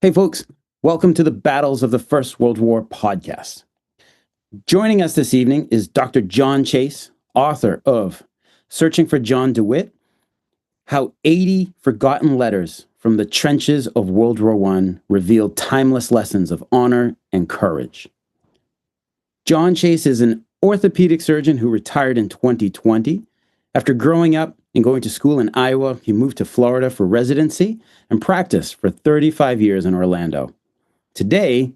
Hey, folks, welcome to the Battles of the First World War podcast. Joining us this evening is Dr. John Chase, author of Searching for John DeWitt, How 80 Forgotten Letters from the Trenches of World War I Revealed Timeless Lessons of Honor and Courage. John Chase is an orthopedic surgeon who retired in 2020. After growing up and going to school in Iowa, he moved to Florida for residency and practiced for 35 years in Orlando. Today,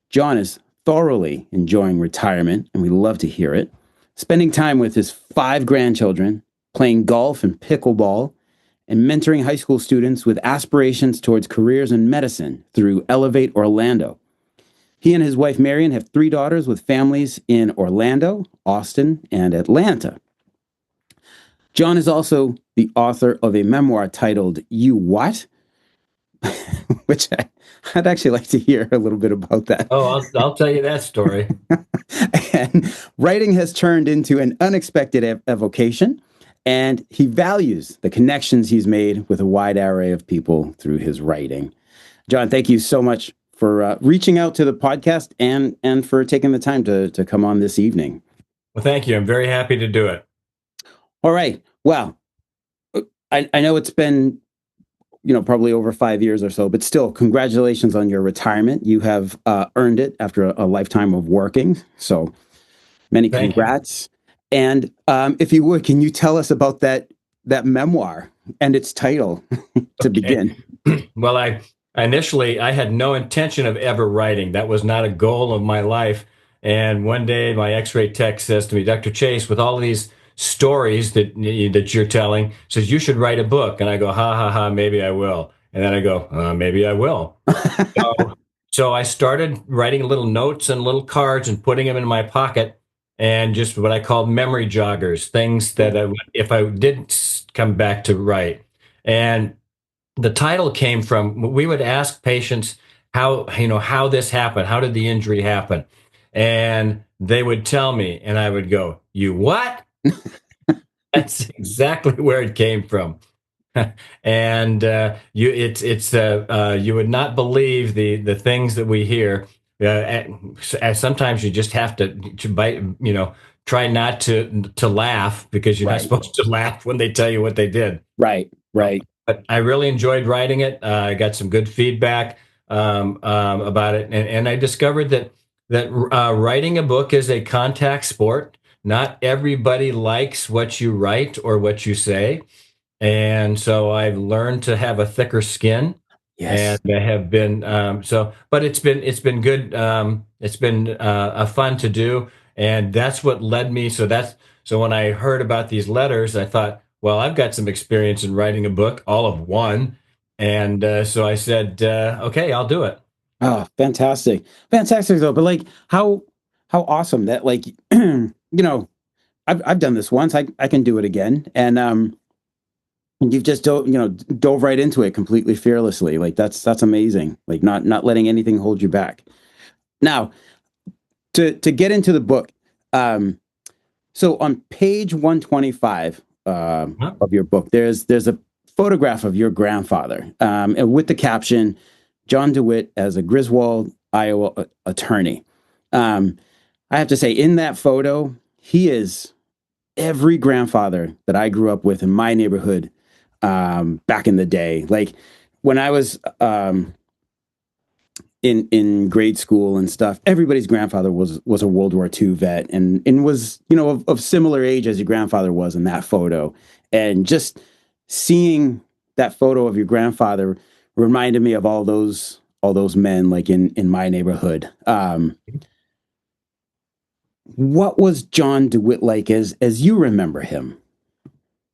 John is thoroughly enjoying retirement, and we love to hear it, spending time with his 5 grandchildren, playing golf and pickleball, and mentoring high school students with aspirations towards careers in medicine through Elevate Orlando. He and his wife, Marion, have 3 daughters with families in Orlando, Austin, and Atlanta. John is also the author of a memoir titled You What? Which I'd actually like to hear a little bit about that. Oh, I'll tell you that story. And writing has turned into an unexpected evocation, and he values the connections he's made with a wide array of people through his writing. John, thank you so much for reaching out to the podcast and for taking the time to come on this evening. Well, thank you. I'm very happy to do it. All right. Well, I know it's been, probably over 5 years or so, but still, congratulations on your retirement. You have earned it after a lifetime of working. So many Thank you. congrats. And if you would, can you tell us about that memoir and its title to Okay. begin? Well, I initially I had no intention of ever writing. That was not a goal of my life. And one day, my X-ray tech says to me, "Dr. Chase, with all these stories that you're telling, says you should write a book." And I go, "Ha ha ha, maybe I will." And then I go, "Maybe I will." So, so I started writing little notes and little cards and putting them in my pocket, and just what I called memory joggers, things that if I didn't come back to write. And the title came from, we would ask patients how this happened, how did the injury happen, and they would tell me, and I would go, "You what?" That's exactly where it came from. And you would not believe the things that we hear. Sometimes you just have to bite, try not to laugh, because you're not Right, supposed to laugh when they tell you what they did. right, right. But I really enjoyed writing it. I got some good feedback about it, and I discovered that writing a book is a contact sport. Not everybody likes what you write or what you say, and so I've learned to have a thicker skin, and Yes. I have been but it's been good. It's been fun to do, and that's what led me. So when I heard about these letters, I thought, well, I've got some experience in writing a book, all of one, and so I said, okay, I'll do it. Oh, fantastic. Fantastic though. But like how awesome that like I've done this once. I can do it again. And you've just dove right into it completely fearlessly. Like that's amazing. Like not letting anything hold you back. Now, to get into the book, um, so on page 125 Huh? of your book, there's a photograph of your grandfather, and with the caption, "John DeWitt as a Griswold, Iowa attorney." Um, I have to say, in that photo, he is every grandfather that I grew up with in my neighborhood back in the day. Like when I was in grade school and stuff, everybody's grandfather was a World War II vet and was of similar age as your grandfather was in that photo, and just seeing that photo of your grandfather reminded me of all those men like in my neighborhood. What was John DeWitt like as you remember him?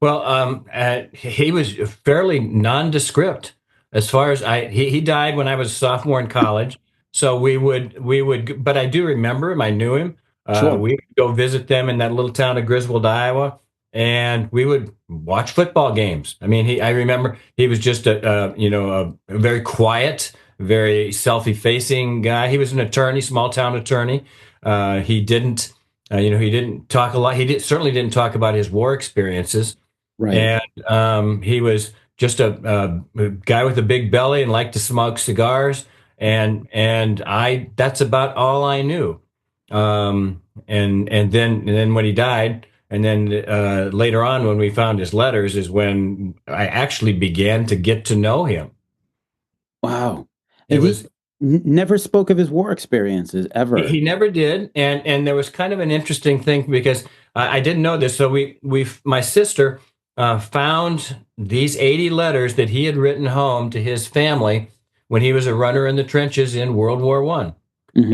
Well, he was fairly nondescript as far as he died when I was a sophomore in college. So we would, but I do remember him. I knew him. Sure. We would go visit them in that little town of Griswold, Iowa, and we would watch football games. I mean, I remember he was just a very quiet, very self-effacing guy. He was an attorney, small town attorney. He didn't talk a lot. Certainly didn't talk about his war experiences, Right. and he was just a guy with a big belly and liked to smoke cigars, and I that's about all I knew. And then when he died, and then later on when we found his letters, is when I actually began to get to know him. Wow. It And he was never spoke of his war experiences ever. he never did, and there was kind of an interesting thing because I didn't know this. So we my sister found these 80 letters that he had written home to his family when he was a runner in the trenches in World War One, Hmm.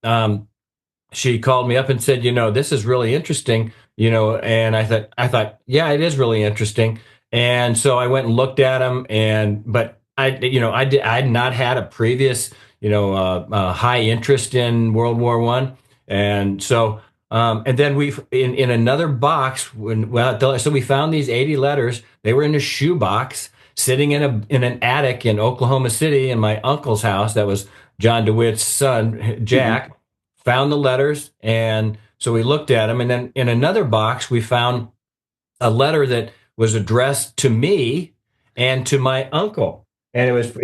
and she called me up and said, this is really interesting, and I thought, yeah, it is really interesting. And so I went and looked at them, but I'd not had a previous, high interest in World War One. And so, and then in another box, so we found these 80 letters. They were in a shoebox sitting in an attic in Oklahoma City in my uncle's house. That was John DeWitt's son, Hmm. Jack. Found the letters, and so we looked at them. And then in another box, we found a letter that was addressed to me and to my uncle. And it was,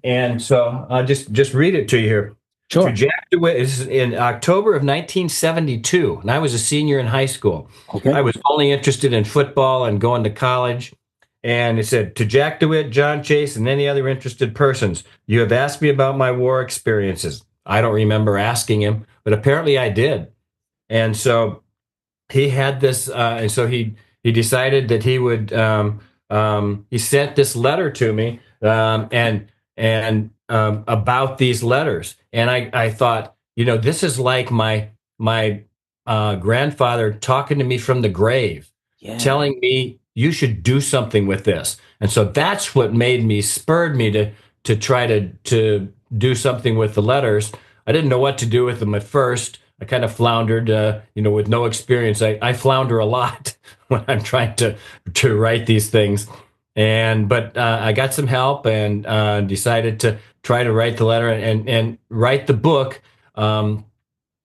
and so I'll just read it to you here. To Sure. Jack DeWitt, this is in October of 1972, and I was a senior in high school. I Okay. was only interested in football and going to college. And it said, to Jack DeWitt, John Chase, and any other interested persons, you have asked me about my war experiences. I don't remember asking him, but apparently I did. And so he had this, and so he decided that he sent this letter to me, and about these letters. And I thought, this is like my grandfather talking to me from the grave, Yeah. telling me you should do something with this. And so that's what spurred me to try to do something with the letters. I didn't know what to do with them at first. I kind of floundered, with no experience. I flounder a lot when I'm trying to write these things, but I got some help and decided to try to write the letter and write the book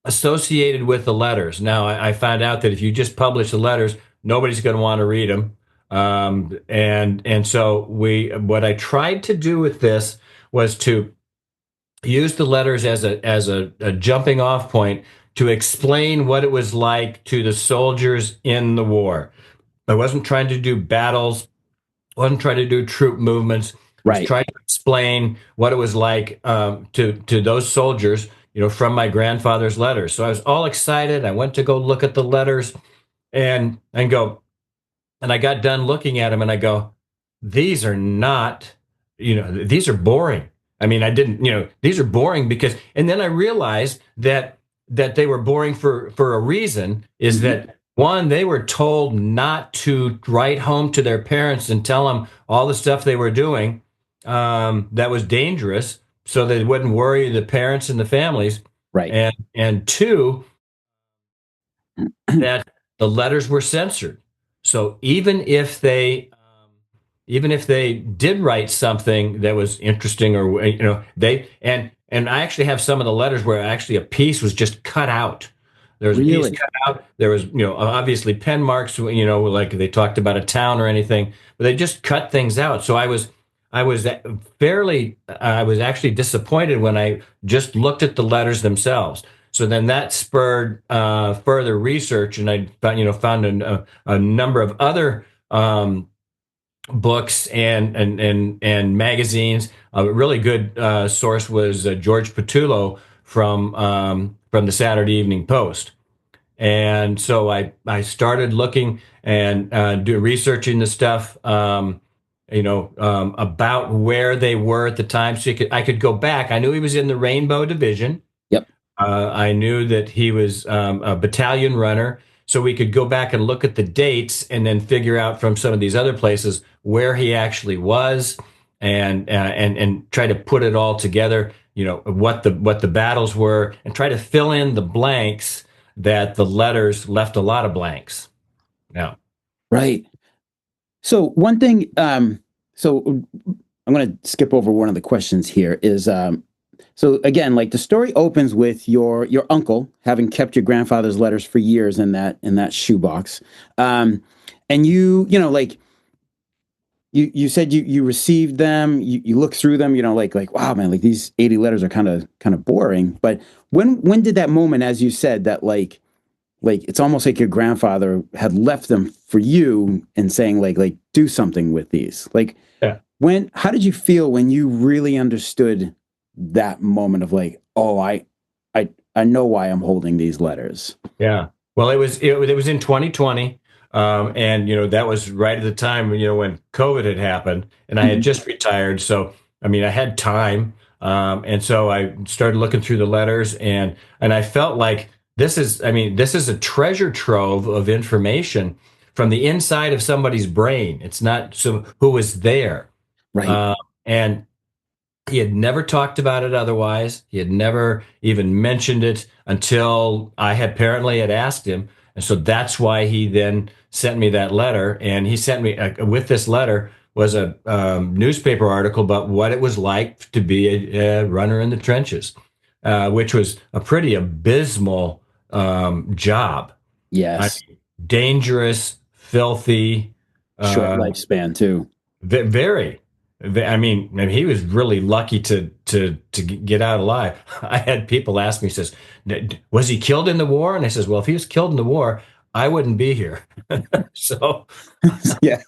associated with the letters. Now I found out that if you just publish the letters, nobody's going to want to read them, and so what I tried to do with this was to use the letters as a jumping off point to explain what it was like to the soldiers in the war. I wasn't trying to do battles, wasn't trying to do troop movements. I was Right. trying to explain what it was like to those soldiers, from my grandfather's letters. So I was all excited. I went to go look at the letters and go, and I got done looking at them and I go, these are not, these are boring. I mean, I didn't, these are boring because, and then I realized that they were boring for a reason, is Hmm. that one, they were told not to write home to their parents and tell them all the stuff they were doing that was dangerous, so they wouldn't worry the parents and the families. Right. And two, that the letters were censored. So even if they did write something that was interesting, or and I actually have some of the letters where actually a piece was just cut out. There was a piece Really? cut out. There was, obviously pen marks, like they talked about a town or anything, but they just cut things out. So I was actually disappointed when I just looked at the letters themselves. So then that spurred further research, and I found a number of other books and magazines. A really good source was George Petullo from the Saturday Evening Post. And so I started looking and researching the stuff, about where they were at the time, so I could go back. I knew he was in the Rainbow Division. Yep. I knew that he was a battalion runner, so we could go back and look at the dates and then figure out from some of these other places where he actually was, and try to put it all together. What the battles were, and try to fill in the blanks that the letters left a lot of blanks. Now, Right. So one thing, so I'm going to skip over one of the questions here is, so again, like the story opens with your uncle having kept your grandfather's letters for years in that shoebox, and like you said you received them, you look through them, like wow, man, like these 80 letters are kind of boring. But when did that moment, as you said, that like it's almost like your grandfather had left them for you and saying like do something with these. Like Yeah. how did you feel when you really understood that moment of like, oh, I know why I'm holding these letters. Yeah. Well, it was in 2020, and that was right at the time when COVID had happened, and I had Mhm. just retired. So I mean, I had time, and so I started looking through the letters, and I felt like this is a treasure trove of information from the inside of somebody's brain. It's not so who was there, Right. uh, and he had never talked about it otherwise. He had never even mentioned it until I had apparently had asked him. And so that's why he then sent me that letter. And he sent me with this letter was a newspaper article about what it was like to be a runner in the trenches, which was a pretty abysmal job. I Yes. mean, dangerous, filthy, Short uh, lifespan too. very. I mean, he was really lucky to get out alive. I had people ask me, says, "Was he killed in the war?" And I says, "Well, if he was killed in the war, I wouldn't be here." So Yeah.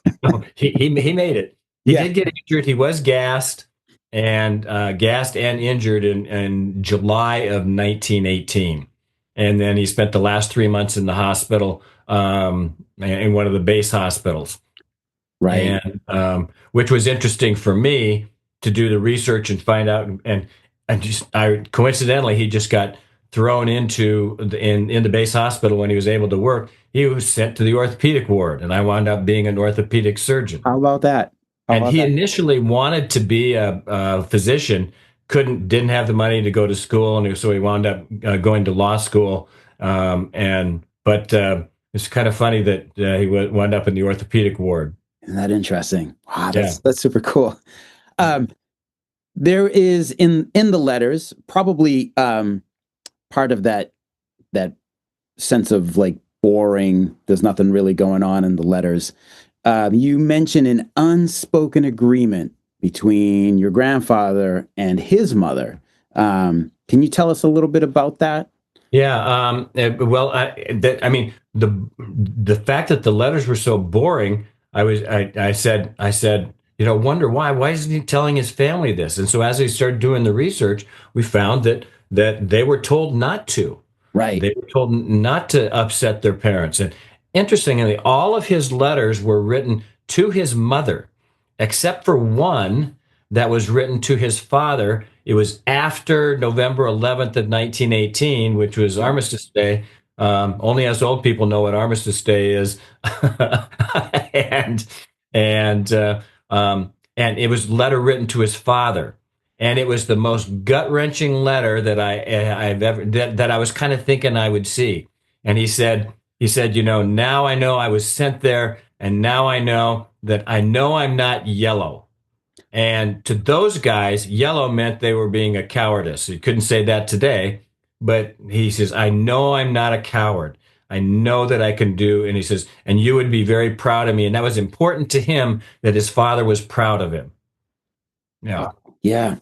he made it. He Yeah. did get injured. He was gassed and injured in July of 1918, and then he spent the last 3 months in the hospital, in one of the base hospitals, Right. and which was interesting for me to do the research and find out. And I coincidentally he just got thrown into in the base hospital when he was able to work. He was sent to the orthopedic ward, and I wound up being an orthopedic surgeon. How about that? How And about he that? initially wanted to be a physician, didn't have the money to go to school, and so he wound up going to law school. And but it's kind of funny that he wound up in the orthopedic ward. Isn't that interesting? Wow, Yeah. that's super cool. Um, there is in the letters probably part of that sense of like boring. There's nothing really going on in the letters. You mention an unspoken agreement between your grandfather and his mother. Can you tell us a little bit about that? Yeah. Well, I mean, the fact that the letters were so boring, I said, wonder why? Why isn't he telling his family this? And so as we started doing the research, we found that they were told not to. Right. They were told not to upset their parents. And interestingly, all of his letters were written to his mother, except for one that was written to his father. It was after November 11th of 1918, which was Armistice Day. Only us old people know what Armistice Day is, and and uh, and it was a letter written to his father, and it was the most gut wrenching letter that I've ever that I was kind of thinking I would see. And he said, now I know I was sent there, and now I know I'm not yellow. And to those guys, yellow meant they were being a cowardice. He couldn't say that today, but he says, I know I'm not a coward. I know that I can do. And he says, and you would be very proud of me. And that was important to him that his father was proud of him. Yeah. Yeah.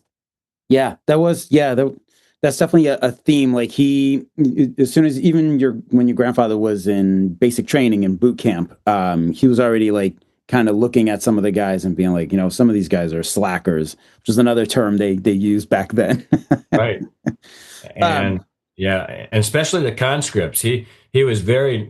Yeah, that's definitely a theme. Like as soon as even when your grandfather was in basic training in boot camp, he was already like kind of looking at some of the guys and being like, some of these guys are slackers, which is another term they used back then. Right. um, And yeah, and especially the conscripts. He was very,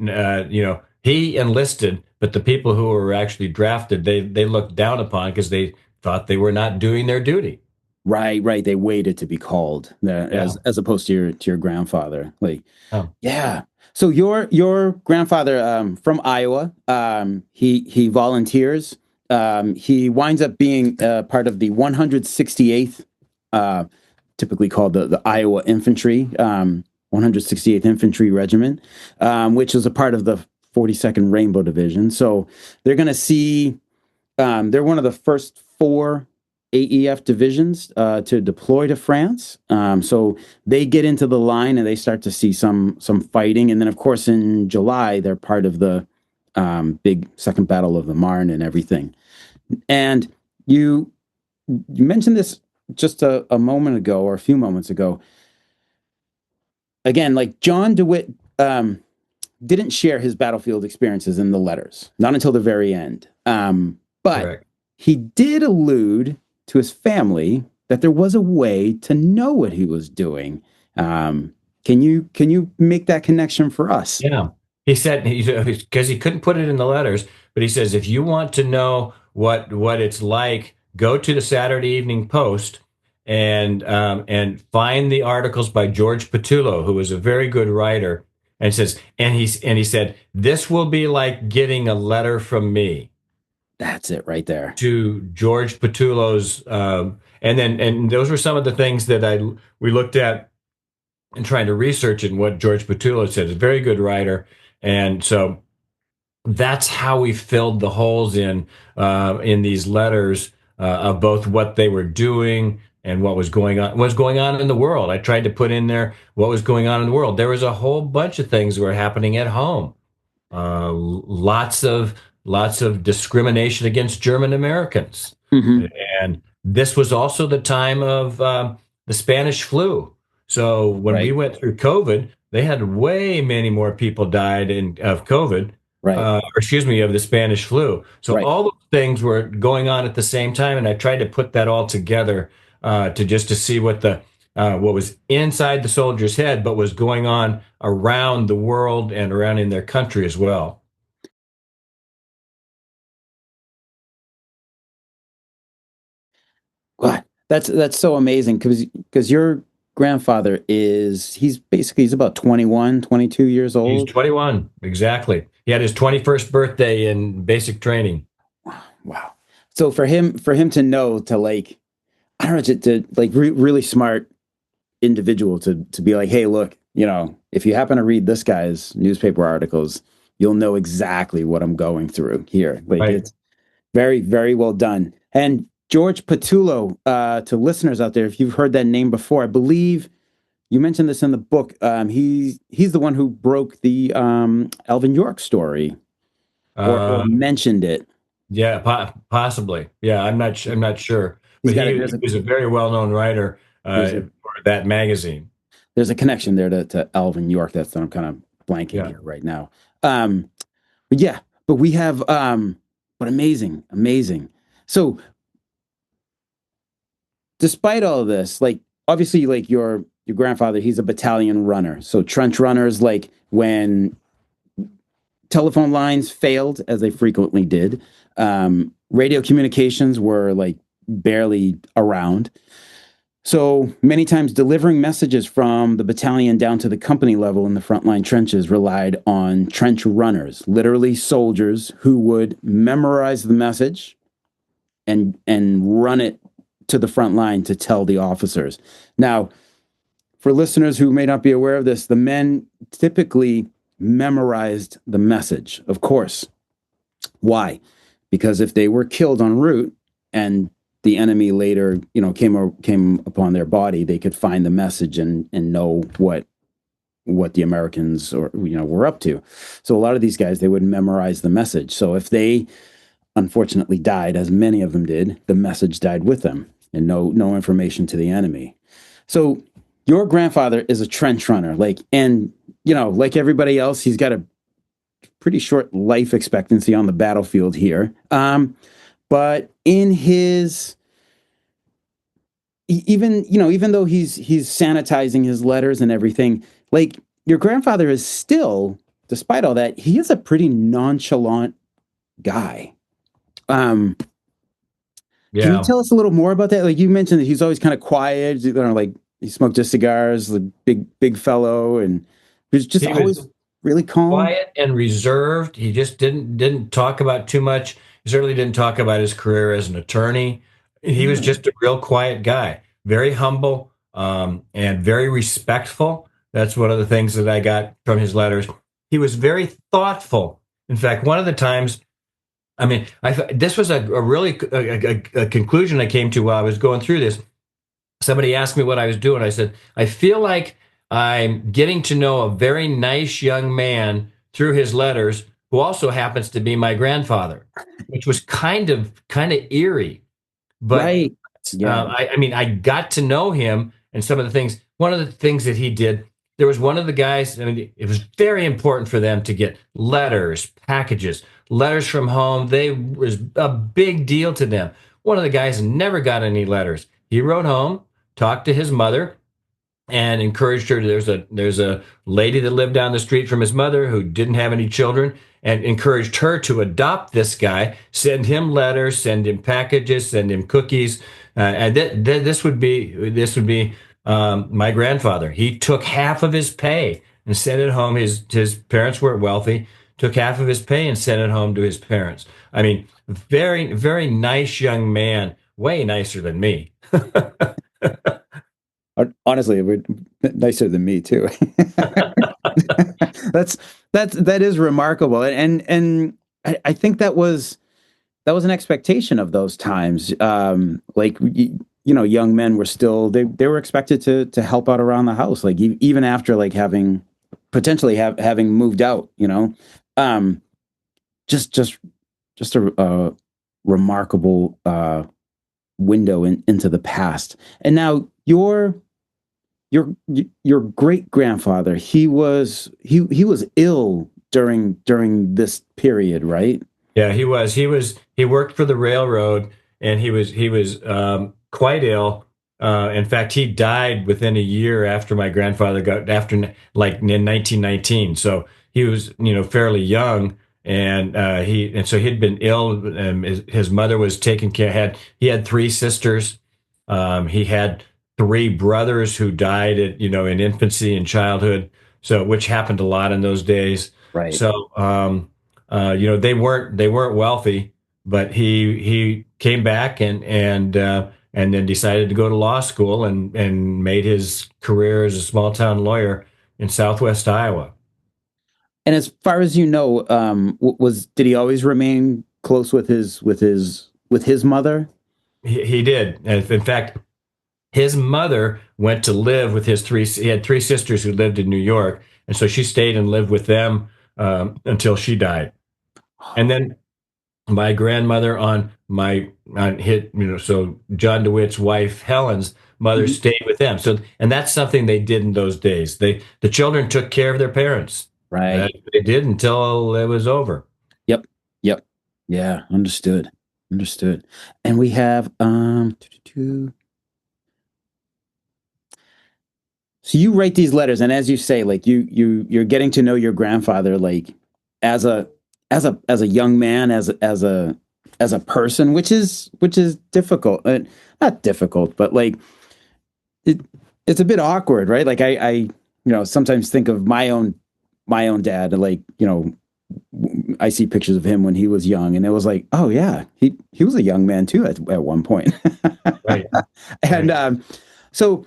he enlisted, but the people who were actually drafted, they looked down upon because they thought they were not doing their duty. right, right. They waited to be called, Yeah. as opposed to your grandfather. Like, Oh, yeah. So your grandfather, from Iowa, he volunteers. He winds up being part of the 168th, uh, typically called the Iowa Infantry, 168th Infantry Regiment, which is a part of the 42nd Rainbow Division. So they're going to see. They're one of the first four AEF divisions to deploy to France. So they get into the line and they start to see some fighting, and then of course in July they're part of the big Second Battle of the Marne and everything. And you you mentioned this just a moment ago or a few moments ago. Again, like John DeWitt didn't share his battlefield experiences in the letters, not until the very end. But Correct. he did allude to his family that there was a way to know what he was doing. Can you make that connection for us? Yeah. He said because he couldn't put it in the letters, but he says if you want to know what it's like, go to the Saturday Evening Post and find the articles by George Petullo, who was a very good writer, and says and he said this will be like getting a letter from me That's it right there. to George Petullo's, and those were some of the things that I we looked at and trying to research it. And what George Petullo said is a very good writer, and so that's how we filled the holes in these letters of both what they were doing and what's going on in the world. I tried to put in there what was going on in the world. There was a whole bunch of things that were happening at home. Lots of discrimination against German Americans, Mm-hmm. and this was also the time of the Spanish flu. So when we Right, went through COVID, they had way many more people died of COVID, right, or excuse me, of the Spanish flu. So right. all those things were going on at the same time, and I tried to put that all together to see what was inside the soldier's head, but was going on around the world and around in their country as well. God, that's so amazing because your grandfather he's about 21, 22 years He's old. 21, exactly. He had his 21st birthday in basic training. Wow. So for him to know to like I don't know to like really smart individual to be like, hey, look, if you happen to read this guy's newspaper articles, you'll know exactly what I'm going through here. Like Right. it's very, very well done. And George Patullo, to listeners out there, if you've heard that name before, I believe you mentioned this in the book. He's the one who broke the Alvin York story or Uh, mentioned it. yeah, possibly. Yeah, I'm not sure, He's but got it. he was a very well-known writer There's a for that magazine. there's a connection there to Alvin York. That's that I'm kind of blanking Yeah. here right now. Um, but yeah, but we have but amazing, amazing. So despite all of this, like obviously, like your grandfather, he's a battalion runner. So trench runners, like when telephone lines failed, as they frequently did, radio communications were like barely around. So many times, delivering messages from the battalion down to the company level in the frontline trenches relied on trench runners, literally soldiers who would memorize the message and run it to the front line to tell the officers. Now, for listeners who may not be aware of this, the men typically memorized the message, of course. Why? Because if they were killed en route and the enemy later, came upon their body, they could find the message and know what the Americans were up to. So a lot of these guys they would memorize the message. So if they unfortunately died, as many of them did, the message died with them and no information to the enemy. So your grandfather is a trench runner, like everybody else, he's got a pretty short life expectancy on the battlefield here. But in his even though he's sanitizing his letters and everything, like your grandfather is still, despite all that, he is a pretty nonchalant guy. Um, can you Yeah. tell us a little more about that? Like you mentioned that he's always kind of quiet, like he smoked just cigars, the big fellow, and he was just He was always really calm. quiet and reserved. He just didn't talk about too much. He certainly didn't talk about his career as an attorney. He was Really? just a real quiet guy, very humble, and very respectful. That's one of the things that I got from his letters. He was very thoughtful. In fact, one of the times, I mean, this was a really a conclusion I came to while I was going through this. Somebody asked me what I was doing. I said, I feel like I'm getting to know a very nice young man through his letters who also happens to be my grandfather, which was kind of eerie. But Right. Yeah. I mean, I got to know him and some of the things. One of the things that he did, there was one of the guys. I mean, it was very important for them to get letters, packages, letters from home. They was a big deal to them. One of the guys never got any letters. He wrote home, talked to his mother, and encouraged her. There's a lady that lived down the street from his mother who didn't have any children, and encouraged her to adopt this guy, send him letters, send him packages, send him cookies, and this would be my grandfather. He took half of his pay and sent it home. His parents weren't wealthy. Took half of his pay and sent it home to his parents. I mean, very very nice young man, way nicer than me. Honestly, it would nicer than me too. That's that is remarkable, and I think that was an expectation of those times. Like young men were still they were expected to help out around the house, like even after like having potentially having moved out. Um, just a remarkable window into the past. And now your your great grandfather, he was ill during this period, right? Yeah, he was. He worked for the railroad, and he was quite ill. In fact, he died within a year after my grandfather got after like in 1919. So he was fairly young, and so he'd been ill. His mother was taking care. He had three sisters. He had three brothers who died in infancy and childhood. So which happened a lot in those days. Right. So. They weren't wealthy, but he came back and then decided to go to law school and made his career as a small town lawyer in Southwest Iowa. And as far as you know, was did he always remain close with his mother? He did. And in fact, his mother went to live with his three. He had three sisters who lived in New York, and so she stayed and lived with them until she died. And then my grandmother on hit so John DeWitt's wife Helen's mother Mhm. stayed with them. So and that's something they did in those days. The children took care of their parents. Right. They did until it was over. Yep. Yep. Yeah. Understood. Understood. And we have so you write these letters, and as you say, like you're getting to know your grandfather, like as a as a young man, as a person, which is difficult. Not difficult, but like it it's a bit awkward, right? Like I sometimes think of my own dad, like I see pictures of him when he was young, and it was like, oh yeah, he was a young man too at one point. Right, And right. so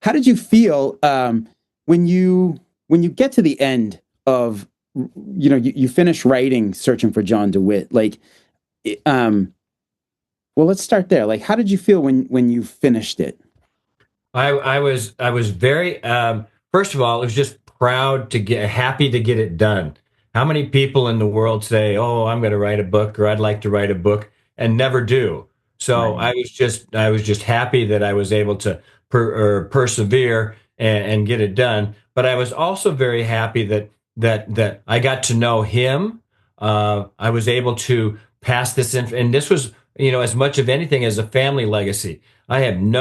how did you feel when you get to the end of you finish writing Searching for John DeWitt? Like, um, well, let's start there. Like, how did you feel when you finished it? I was very first of all, I was just proud to get happy to get it done. How many people in the world say, "Oh, I'm going to write a book," or "I'd like to write a book," and never do? So Right. I was just happy that I was able to persevere and get it done. But I was also very happy that I got to know him. I was able to pass this in, and this was as much of anything as a family legacy. I have and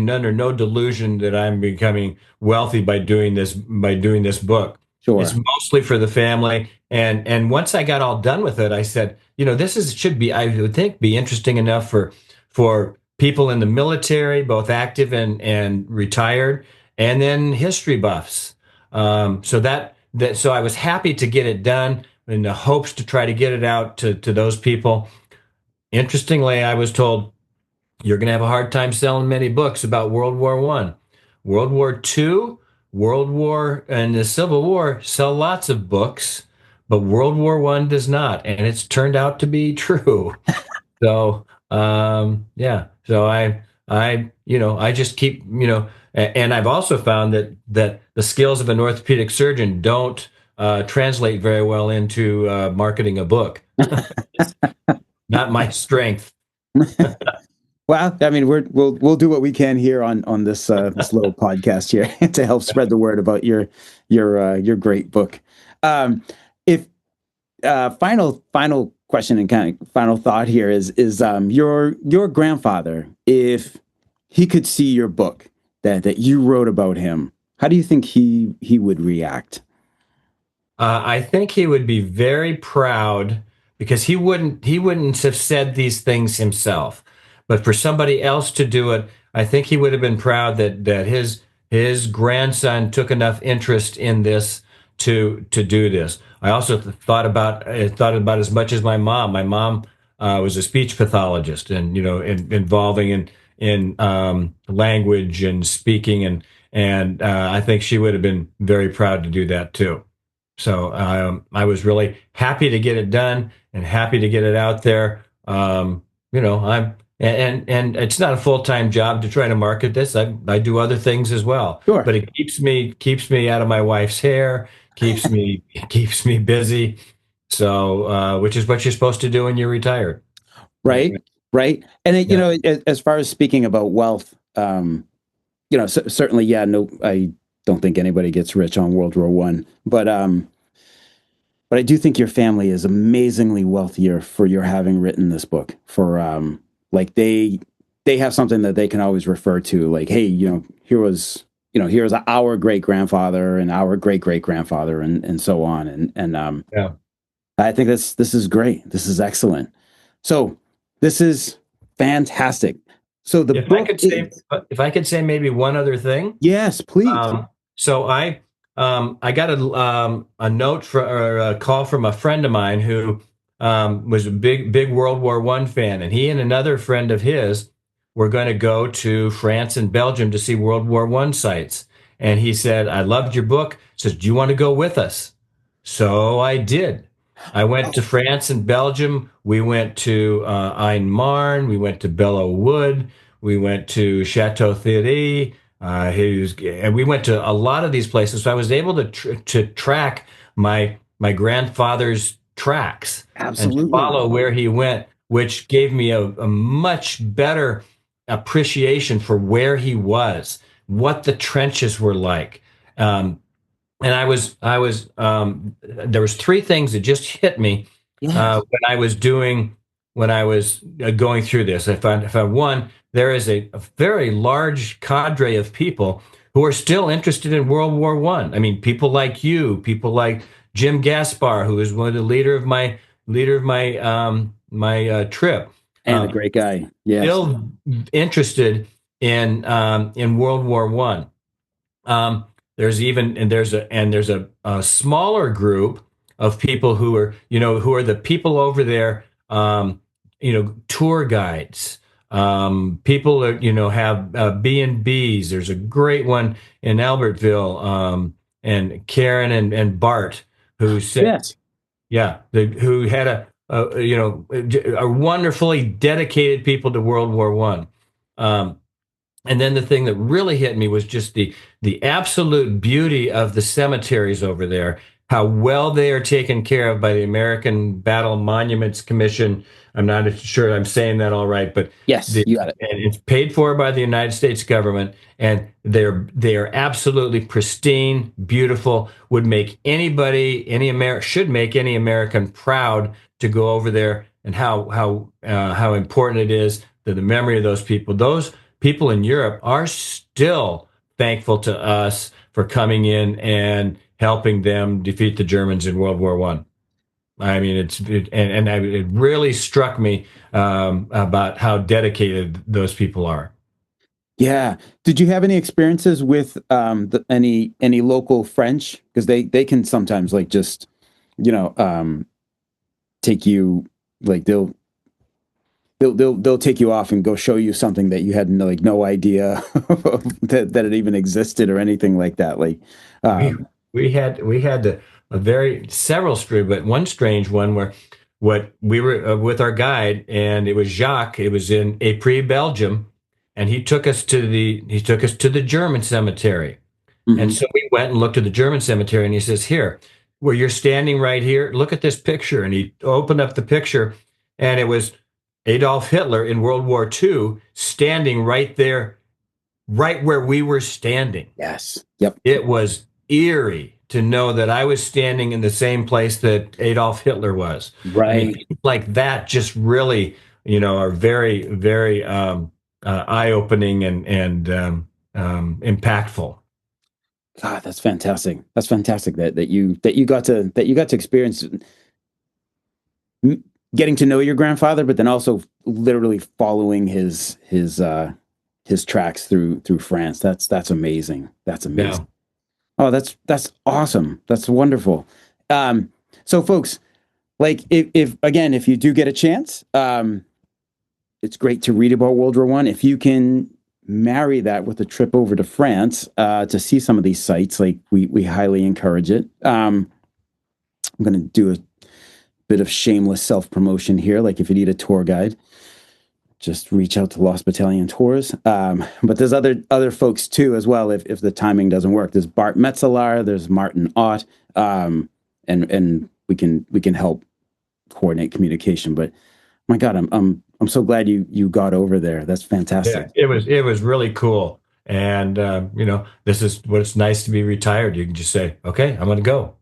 under no delusion that I'm becoming wealthy by doing this book. It's Sure. mostly for the family. And once I got all done with it, I said, this is should be I would think be interesting enough for people in the military, both active and retired, and then history buffs. So I was happy to get it done in the hopes to try to get it out to those people. Interestingly, I was told you're going to have a hard time selling many books about World War One. World War Two, World War, and the Civil War sell lots of books, but World War One does not, and it's turned out to be true. So, yeah. So I just keep. And I've also found that the skills of an orthopedic surgeon don't translate very well into marketing a book. It's not my strength. Well, I mean, we'll do what we can here on this this little podcast here to help spread the word about your great book. If final question and kind of final thought here is your grandfather, if he could see your book that you wrote about him, how do you think he would react? I think he would be very proud because he wouldn't have said these things himself. But for somebody else to do it, I think he would have been proud that his grandson took enough interest in this to do this. I also thought about as much as my mom. My mom was a speech pathologist, and involving in language and speaking, and I think she would have been very proud to do that too. So I was really happy to get it done and happy to get it out there. I'm and it's not a full-time job to try to market this. I do other things as well, Sure. but it keeps me out of my wife's hair, keeps me busy. So which is what you're supposed to do when you're retired. Right, right. And Yeah. as far as speaking about wealth, certainly, yeah, no, I don't think anybody gets rich on World War I, but I do think your family is amazingly wealthier for your having written this book. For like they have something that they can always refer to, like, hey, here's our great grandfather and our great great grandfather and so on, and Yeah. I think this is great. This is excellent. So this is fantastic. So the If I book could say, is, if I could say maybe one other thing. yes, please. So I got a note or a call from a friend of mine who was a big World War I fan, and he and another friend of his were going to go to France and Belgium to see World War I sites. And he said, "I loved your book." Says, "Do you want to go with us?" So I did. I went to France and Belgium. We went to Ain Marne. We went to Belleau Wood. We went to Chateau Thierry. And we went to a lot of these places. So I was able to track my grandfather's tracks and Absolutely. follow where he went, which gave me a much better appreciation for where he was, what the trenches were like. And there was three things that just hit me Yes. when I was going through this. I found one, there is a very large cadre of people who are still interested in World War One. I mean, people like you, people like Jim Gaspar, who is one of the leader of my trip, And a great guy. Yes. still interested in World War One. There's even and there's a smaller group of people who are the people over there, tour guides, people that have B&Bs. There's a great one in Albertville, and Karen and Bart who said, Yes. yeah, who had a wonderfully dedicated people to World War One. And then the thing that really hit me was just the absolute beauty of the cemeteries over there, how well they are taken care of by the American Battle Monuments Commission. I'm not sure I'm saying that all right, but Yes. You got it. and it's paid for by the United States government, and they are absolutely pristine, beautiful. Would make should make any American proud to go over there, and how important it is that the memory of those people in Europe are still thankful to us for coming in and helping them defeat the Germans in World War One. I mean, it really struck me about how dedicated those people are. Yeah. Did you have any experiences with any local French? Because they can sometimes like just, you know, take you like they'll take you off and go show you something that you had no idea that it even existed or anything like that. Like, We um, we had a very several strange, but one strange one where what we were with our guide, and it was Jacques. It was in Ypres, Belgium, and he took us to the German cemetery. And mhm. so we went and looked at the German cemetery, and he says, "Here, where you're standing right here. Look at this picture. And he opened up the picture, and it was Adolf Hitler in World War II standing right there, right where we were standing. Yes. Yep. It was eerie to know that I was standing in the same place that Adolf Hitler was. I mean, Right. things like that just really, are very, very eye-opening and impactful. God, that's fantastic. That's fantastic that you got to experience getting to know your grandfather, but then also literally following his tracks through France. That's amazing. That's amazing. Yeah. Oh, that's awesome. That's wonderful. Um, so folks, like if again, if you do get a chance, it's great to read about World War One. If you can marry that with a trip over to France to see some of these sites, like we highly encourage it. I'm going to do a bit of shameless self promotion here. Like if you need a tour guide, just reach out to Lost Battalion Tours. But there's other folks too as well. If the timing doesn't work, there's Bart Metzelar, there's Martin Ott, and we can help coordinate communication. But my God, I'm so glad you got over there. That's Yeah, fantastic. it was really cool. And this is what it's nice to be retired. You can just say, okay, I'm going to go.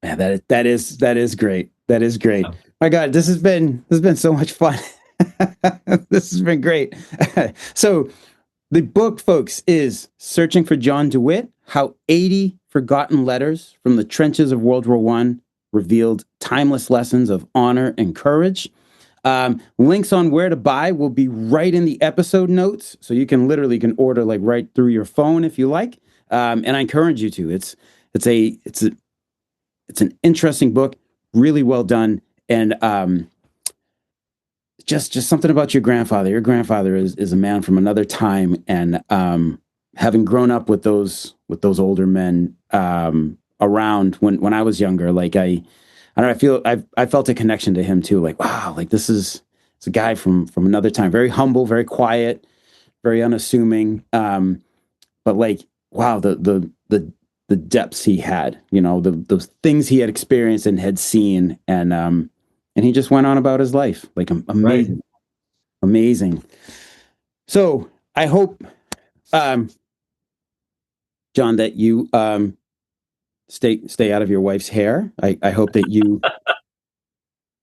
Man, that is great. That is great. My God, this has been so much fun. This has been great. So the book, folks, is Searching for John DeWitt: How 80 Forgotten Letters from the Trenches of World War One Revealed Timeless Lessons of Honor and Courage. Links on where to buy will be right in the episode notes, so you can literally can order like right through your phone if you like. And I encourage you to. It's an interesting book, really well done, and just something about your grandfather. Your grandfather is a man from another time, and having grown up with those older men around when I was younger, like I don't know, I felt a connection to him too. Like wow, like this is it's a guy from another time, very humble, very quiet, very unassuming. But like wow, the depths he had, those things he had experienced and had seen, and he just went on about his life, like Right. amazing, amazing. So I hope, um, John, that you stay out of your wife's hair. I hope that you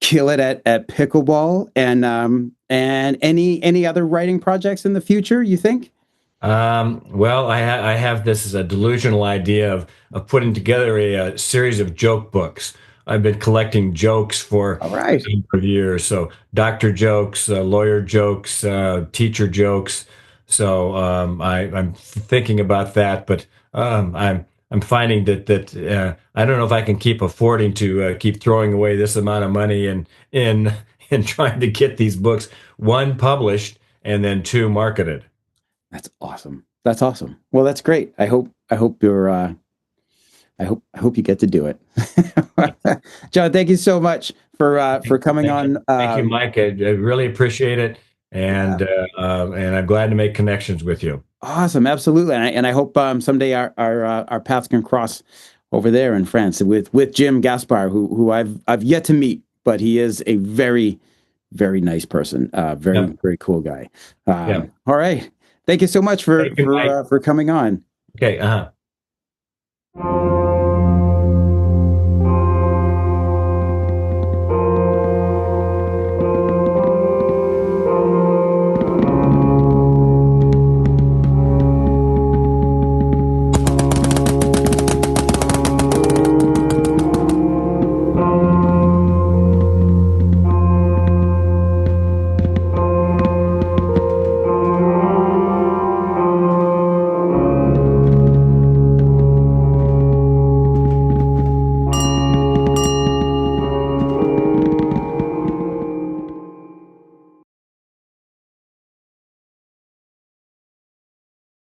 kill it at pickleball and any other writing projects in the future. You think? Well, I have this as a delusional idea of putting together a series of joke books. I've been collecting jokes for All a right. number of years. So doctor jokes, lawyer jokes, teacher jokes. So I'm thinking about that, but I'm finding that I don't know if I can keep affording to keep throwing away this amount of money in in trying to get these books, one, published, and then two, marketed. That's awesome. That's awesome. Well, that's great. I hope you're I hope you get to do it. John, thank you so much for coming on. Thank you, Mike. I really appreciate it, Yeah, and I'm glad to make connections with you. awesome, absolutely, and I hope someday our paths can cross over there in France with Jim Gaspar, who I've yet to meet, but he is a very very nice person, very Yeah, very cool guy. yeah. All right, thank you so much for Thank you, Mike. for coming on. Okay.